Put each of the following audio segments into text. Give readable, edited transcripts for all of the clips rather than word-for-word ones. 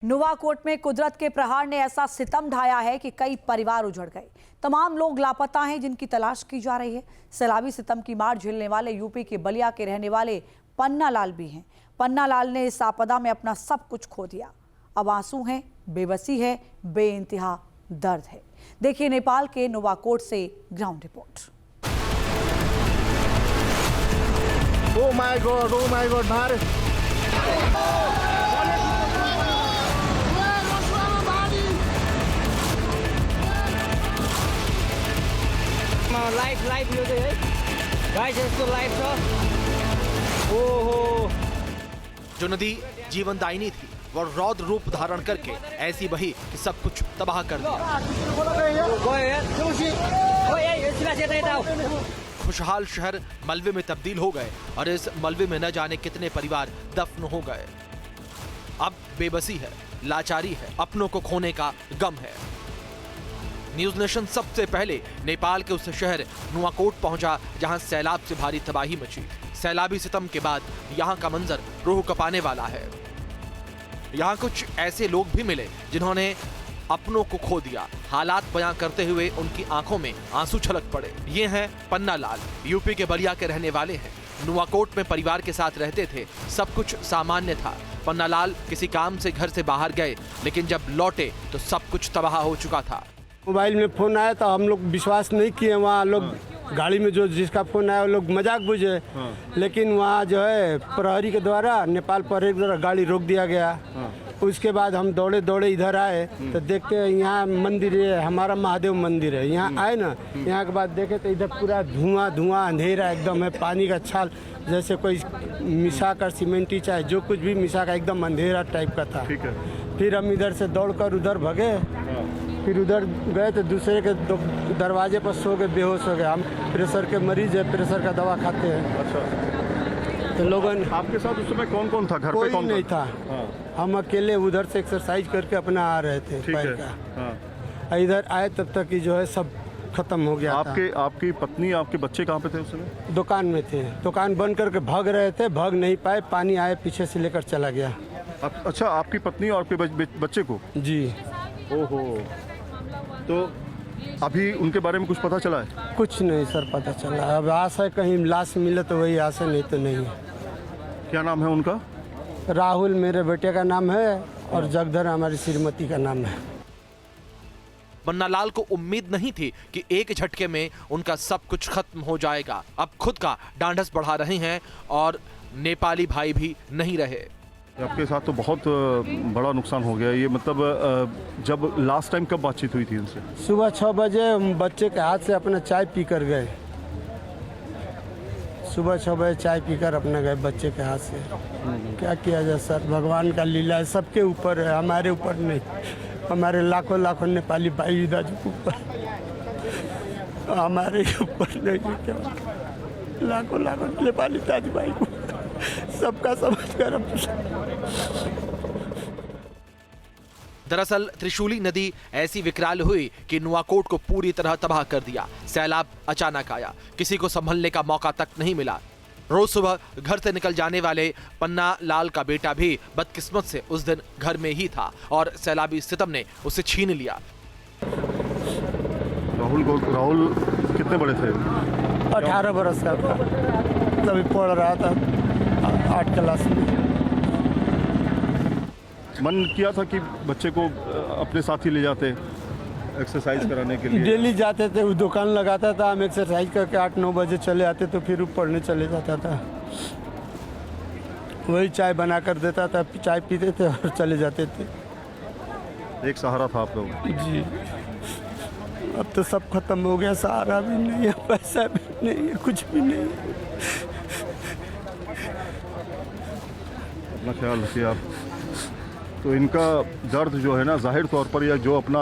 नुवाकोट में कुदरत के प्रहार ने ऐसा सितम ढाया है कि कई परिवार उजड़ गए। तमाम लोग लापता हैं जिनकी तलाश की जा रही है। सैलाबी सितम की मार झेलने वाले यूपी के बलिया के रहने वाले पन्ना लाल भी हैं। पन्ना लाल ने इस आपदा में अपना सब कुछ खो दिया। अब आंसू हैं, बेबसी है, बेइंतहा दर्द है। देखिए नेपाल के नुवाकोट से ground report. Oh my God, मार। लाइफ यो चाहिँ है गाइस, यस्तो लाइफ छ। ओहो, जो नदी जीवनदायिनी थी वो रौद्र रूप धारण करके ऐसी बही कि सब कुछ तबाह कर दिया। खुशहाल शहर मलबे में तब्दील हो गए और इस मलबे में न जाने कितने परिवार दफन हो गए। अब बेबसी है, लाचारी है, अपनों को खोने का गम है। न्यूज नेशन सबसे पहले नेपाल के उस शहर नुवाकोट पहुंचा जहां सैलाब से भारी तबाही मची। सैलाबी सितम के बाद यहां का मंजर रूह कपाने वाला है। यहां कुछ ऐसे लोग भी मिले जिन्होंने अपनों को खो दिया। हालात बयां करते हुए उनकी आंखों में आंसू छलक पड़े। ये हैं पन्ना लाल, यूपी के बलिया के रहने वाले हैं। नुवाकोट में परिवार के साथ रहते थे, सब कुछ सामान्य था। पन्ना लाल किसी काम से घर से बाहर गए, लेकिन जब लौटे तो सब कुछ तबाह हो चुका था। मोबाइल में फ़ोन आया तो हम लोग विश्वास नहीं किए। वहाँ लोग गाड़ी में जो जिसका फ़ोन आया वो लोग मजाक बुझे, लेकिन वहाँ जो है प्रहरी के द्वारा, नेपाल प्रहरी के द्वारा गाड़ी रोक दिया गया। उसके बाद हम दौड़े दौड़े इधर आए तो देखते हैं यहाँ मंदिर है, हमारा महादेव मंदिर है। यहाँ आए ना, यहाँ के बाद देखे तो इधर पूरा धुआं धुआं अंधेरा एकदम है। पानी का छाल जैसे कोई मिसा कर सीमेंटी चाहे जो कुछ भी मिसा का एकदम अंधेरा टाइप का था। फिर हम इधर से दौड़कर उधर भगे। फिर उधर गए तो दूसरे के दरवाजे पर सो गए, बेहोश हो गए। हम प्रेशर के मरीज है, प्रेशर का दवा खाते हैं। अच्छा, तो लोगों आपके साथ उस समय कौन कौन था? घर कोई पे कौन नहीं था। हाँ। हम अकेले उधर से एक्सरसाइज करके अपना आ रहे थे। ठीक है। हाँ। इधर आए तब तक कि जो है सब खत्म हो गया था। आपकी पत्नी, आपके बच्चे कहाँ पे थे उस समय? दुकान में थे। दुकान बंद करके भाग रहे थे, भाग नहीं पाए। पानी आए पीछे से लेकर चला गया। अच्छा, आपकी पत्नी और आपके बच्चे को? जी। ओहो, तो अभी उनके बारे में कुछ पता चला है? कुछ नहीं सर पता चला। अब आस है कहीं लाश मिले तो वही आस है, नहीं तो नहीं है। क्या नाम है उनका? राहुल मेरे बेटे का नाम है और जगधर हमारी श्रीमती का नाम है। पन्ना लाल को उम्मीद नहीं थी कि एक झटके में उनका सब कुछ खत्म हो जाएगा। अब खुद का ढांढस बढ़ा रहे हैं और नेपाली भाई भी नहीं रहे। आपके साथ तो बहुत बड़ा नुकसान हो गया। ये मतलब जब लास्ट टाइम कब बातचीत हुई थी उनसे? सुबह 6 बजे बच्चे के हाथ से अपना चाय पी कर गए। सुबह 6 बजे चाय पीकर अपना गए बच्चे के हाथ से। क्या किया जाए सर, भगवान का लीला है, सबके ऊपर है, हमारे ऊपर नहीं। हमारे लाखों लाखों नेपाली भाई दाजू के ऊपर, हमारे ऊपर नहीं। लाखों लाखों नेपाली दाजू भाई को सबका समझ कर। दरअसल त्रिशूली नदी ऐसी विकराल हुई कि नुवाकोट को पूरी तरह तबाह कर दिया। सैलाब अचानक आया, किसी को संभलने का मौका तक नहीं मिला। रोज सुबह घर से निकल जाने वाले पन्ना लाल का बेटा भी बदकिस्मत से उस दिन घर में ही था और सैलाबी सितम ने उसे छीन लिया। राहुल कितने बड़े थे? 18 बरस का था, तभी पढ़ रहा था 8 क्लास में। मन किया था कि बच्चे को अपने साथ ही ले जाते एक्सरसाइज कराने के लिए? डेली जाते थे, वो दुकान लगाता था, हम एक्सरसाइज करके 8-9 बजे चले आते तो फिर वो पढ़ने चले जाता था। वही चाय बना कर देता था, चाय पीते थे और चले जाते थे। एक सहारा था आप लोग? जी। अब तो सब खत्म हो गया, सहारा भी नहीं है, पैसा भी नहीं है, कुछ भी नहीं है। अपना ख्याल रखिए आप। तो इनका दर्द जो है ना, जाहिर तौर पर यह जो अपना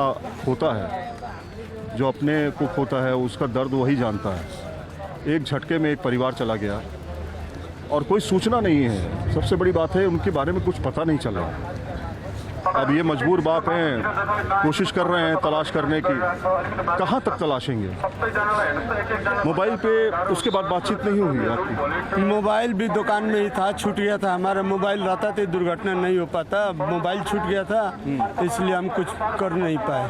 होता है, जो अपने को खोता है, उसका दर्द वही जानता है। एक झटके में एक परिवार चला गया और कोई सूचना नहीं है। सबसे बड़ी बात है उनके बारे में कुछ पता नहीं चला। अब ये मजबूर बाप हैं, कोशिश कर रहे हैं तलाश करने की। कहाँ तक तलाशेंगे? मोबाइल पे उसके बाद बातचीत नहीं हुई आपकी? मोबाइल भी दुकान में ही था, छूट गया था। हमारा मोबाइल रहता तो दुर्घटना नहीं हो पाता। मोबाइल छूट गया था, इसलिए हम कुछ कर नहीं पाए।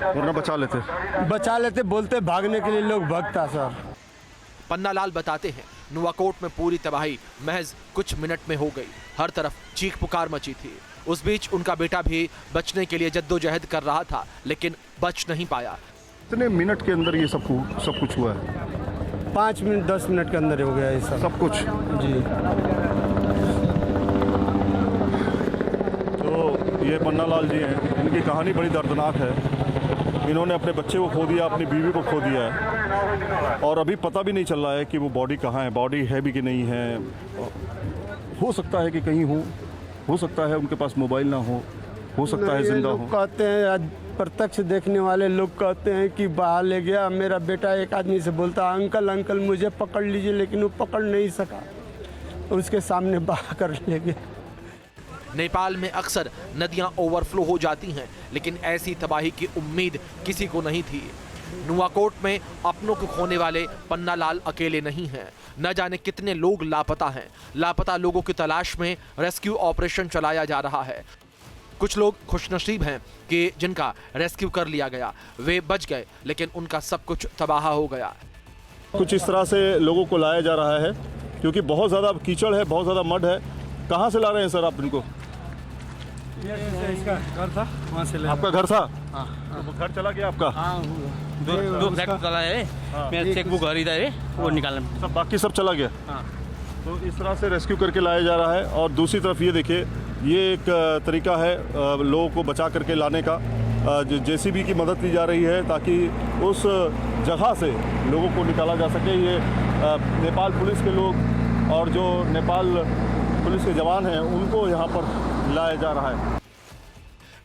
वरना बचा लेते। बोलते भागने के लिए लोग भागता सर। पन्नालाल बताते हैं नुआकोट में पूरी तबाही महज कुछ मिनट में हो गई। हर तरफ चीख पुकार मची थी। उस बीच उनका बेटा भी बचने के लिए जद्दोजहद कर रहा था, लेकिन बच नहीं पाया। इतने मिनट के अंदर ये सब कुछ हुआ है? 5 मिनट 10 मिनट के अंदर हो गया ये सब कुछ जी। तो ये पन्नालाल जी हैं, इनकी कहानी बड़ी दर्दनाक है। इन्होंने अपने बच्चे को खो दिया, अपनी बीवी को खो दिया है, और अभी पता भी नहीं चल रहा है कि वो बॉडी कहाँ है, बॉडी है भी कि नहीं है। हो सकता है कि कहीं हो सकता है उनके पास मोबाइल ना हो सकता है जिंदा हो। कहते हैं प्रत्यक्ष देखने वाले लोग कहते हैं कि बाहर ले गया। मेरा बेटा एक आदमी से बोलता अंकल अंकल मुझे पकड़ लीजिए, लेकिन वो पकड़ नहीं सका, उसके सामने बाहर कर ले गया। नेपाल में अक्सर नदियां ओवरफ्लो हो जाती हैं, लेकिन ऐसी तबाही की उम्मीद किसी को नहीं थी। नुआकोट में अपनों को खोने वाले पन्नालाल अकेले नहीं हैं। न जाने कितने लोग लापता हैं। लापता लोगों की तलाश में रेस्क्यू ऑपरेशन चलाया जा रहा है। कुछ लोग खुशनसीब हैं कि जिनका रेस्क्यू कर लिया गया, वे बच गए, लेकिन उनका सब कुछ तबाह हो गया। कुछ इस तरह से लोगों को लाया जा रहा है, क्योंकि बहुत ज़्यादा कीचड़ है, बहुत ज़्यादा मड है। कहाँ से ला रहे हैं सर आप इनको? इसका घर था, वहाँ से आपका घर था? हाँ। तो घर चला गया आपका? दो बैग चला है। मेरा चेकबुक खरीदा है, वो निकालना सब, बाकी सब चला गया। हाँ। तो इस तरह से रेस्क्यू करके लाया जा रहा है। और दूसरी तरफ ये देखिए, ये एक तरीका है लोगों को बचा करके लाने का। जेसीबी की मदद ली जा रही है ताकि उस जगह से लोगों को निकाला जा सके। ये नेपाल पुलिस के लोग और जो नेपाल पुलिस के जवान हैं उनको यहाँ पर लाया जा रहा है।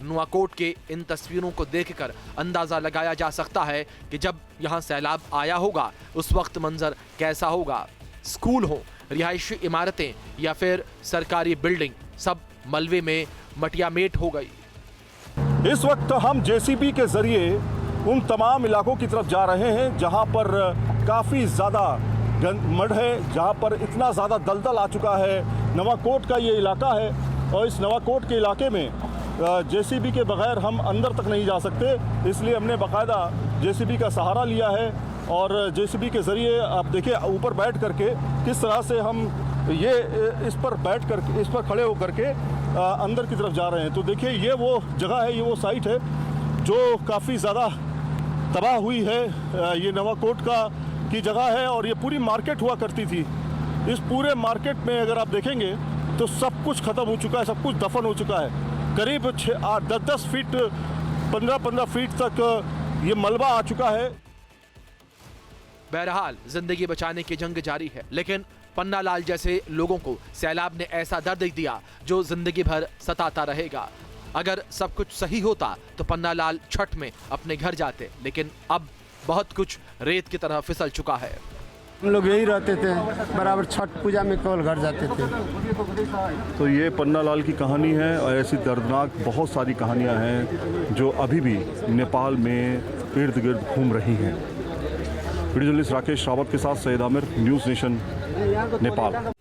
नुआकोट के इन तस्वीरों को देखकर अंदाजा लगाया जा सकता है कि जब यहाँ सैलाब आया होगा उस वक्त मंजर कैसा होगा। स्कूल हो, रिहायशी इमारतें या फिर सरकारी बिल्डिंग, सब मलबे में मटियामेट हो गई। इस वक्त हम जेसीबी के जरिए उन तमाम इलाकों की तरफ जा रहे हैं जहां पर काफ़ी ज़्यादा मड है, जहां पर इतना ज़्यादा दलदल आ चुका है। नवाकोट का ये इलाका है और इस नवाकोट के इलाके में जेसीबी के बगैर हम अंदर तक नहीं जा सकते, इसलिए हमने बाकायदा जेसीबी का सहारा लिया है। और जेसीबी के ज़रिए आप देखिए ऊपर बैठ करके किस तरह से हम ये इस पर बैठ कर, इस पर खड़े होकर के अंदर की तरफ जा रहे हैं। तो देखिए ये वो जगह है, ये वो साइट है जो काफ़ी ज़्यादा तबाह हुई है। ये नवाकोट की जगह है और ये पूरी मार्केट हुआ करती थी। इस पूरे मार्केट में अगर आप देखेंगे तो सब कुछ ख़त्म हो चुका है, सब कुछ दफन हो चुका है। करीब 10-10 फीट 15-15 फीट तक ये मलबा आ चुका है। बहरहाल जिंदगी बचाने की जंग जारी है, लेकिन पन्नालाल जैसे लोगों को सैलाब ने ऐसा दर्द दिया जो जिंदगी भर सताता रहेगा। अगर सब कुछ सही होता तो पन्नालाल छठ में अपने घर जाते, लेकिन अब बहुत कुछ रेत की तरह फिसल चुका है। हम लोग यही रहते थे, बराबर छठ पूजा में केवल घर जाते थे। तो ये पन्नालाल की कहानी है और ऐसी दर्दनाक बहुत सारी कहानियां हैं जो अभी भी नेपाल में इर्द गिर्द घूम रही हैं। वीडियो जर्नलिस्ट राकेश रावत के साथ सैयद आमिर, न्यूज़ नेशन, नेपाल।